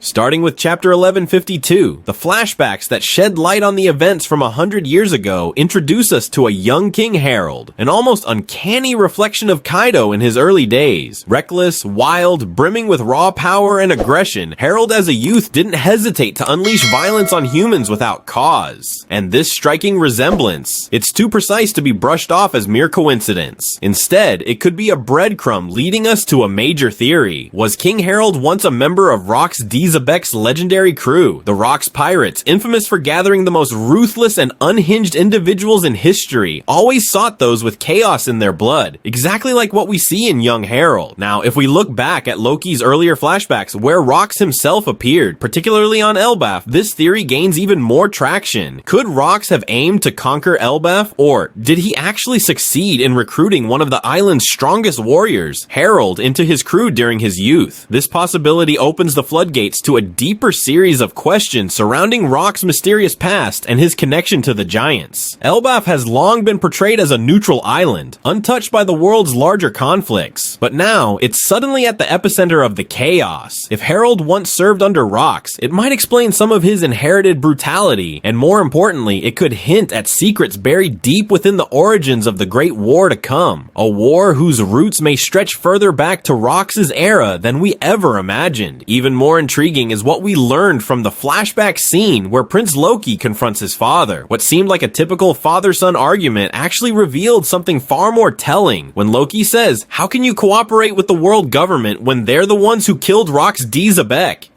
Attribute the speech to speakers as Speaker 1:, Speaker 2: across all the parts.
Speaker 1: Starting with Chapter 1152, the flashbacks that shed light on the events from 100 years ago introduce us to a young King Harald, an almost uncanny reflection of Kaido in his early days. Reckless, wild, brimming with raw power and aggression, Harald as a youth didn't hesitate to unleash violence on humans without cause. And this striking resemblance, it's too precise to be brushed off as mere coincidence. Instead, it could be a breadcrumb leading us to a major theory. Was King Harald once a member of Xebec's legendary crew, the Rocks Pirates, infamous for gathering the most ruthless and unhinged individuals in history, always sought those with chaos in their blood, exactly like what we see in young Harald. Now, if we look back at Loki's earlier flashbacks where Rocks himself appeared, particularly on Elbaf, this theory gains even more traction. Could Rocks have aimed to conquer Elbaf, or did he actually succeed in recruiting one of the island's strongest warriors, Harald, into his crew during his youth? This possibility opens the floodgates to a deeper series of questions surrounding Rock's mysterious past and his connection to the giants. Elbaf has long been portrayed as a neutral island, untouched by the world's larger conflicts, but now it's suddenly at the epicenter of the chaos. If Harald once served under Rocks, it might explain some of his inherited brutality, and more importantly, it could hint at secrets buried deep within the origins of the Great War to come, a war whose roots may stretch further back to Rocks' era than we ever imagined. Even more intriguing is what we learned from the flashback scene where Prince Loki confronts his father. What seemed like a typical father-son argument actually revealed something far more telling when Loki says, "How can you cooperate with the world government when they're the ones who killed Xebec?"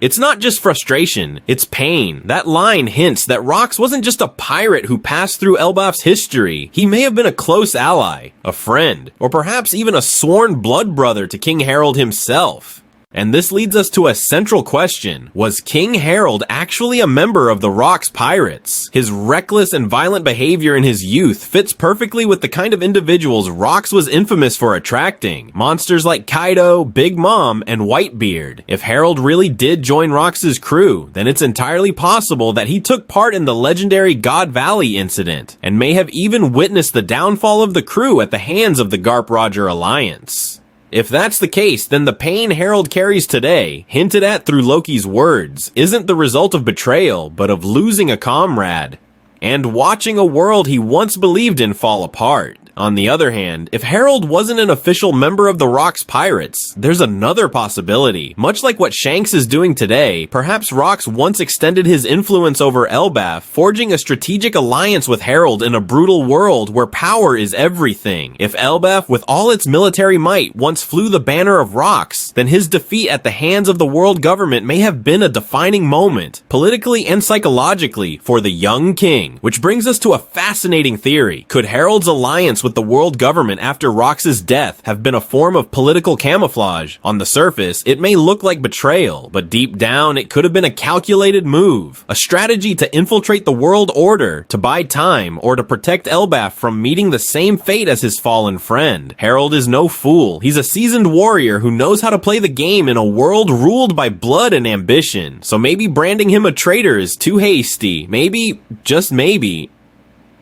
Speaker 1: It's not just frustration, it's pain. That line hints that Rocks wasn't just a pirate who passed through Elbaf's history. He may have been a close ally, a friend, or perhaps even a sworn blood brother to King Harald himself. And this leads us to a central question. Was King Harald actually a member of the Rocks Pirates? His reckless and violent behavior in his youth fits perfectly with the kind of individuals Rocks was infamous for attracting. Monsters like Kaido, Big Mom, and Whitebeard. If Harald really did join Rocks' crew, then it's entirely possible that he took part in the legendary God Valley incident, and may have even witnessed the downfall of the crew at the hands of the Garp-Roger Alliance. If that's the case, then the pain Harald carries today, hinted at through Loki's words, isn't the result of betrayal, but of losing a comrade, and watching a world he once believed in fall apart. On the other hand, if Harald wasn't an official member of the Rocks Pirates, there's another possibility. Much like what Shanks is doing today, perhaps Rocks once extended his influence over Elbaf, forging a strategic alliance with Harald in a brutal world where power is everything. If Elbaf, with all its military might, once flew the banner of Rocks, then his defeat at the hands of the world government may have been a defining moment, politically and psychologically, for the young king. Which brings us to a fascinating theory. Could Harald's alliance with the world government after Rocks' death have been a form of political camouflage? On the surface, it may look like betrayal, but deep down, it could have been a calculated move, a strategy to infiltrate the world order, to buy time, or to protect Elbaf from meeting the same fate as his fallen friend. Harald is no fool. He's a seasoned warrior who knows how to play the game in a world ruled by blood and ambition. So maybe branding him a traitor is too hasty. Maybe, just maybe,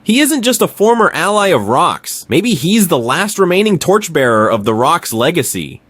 Speaker 1: he isn't just a former ally of Rocks. Maybe he's the last remaining torchbearer of the Rocks legacy.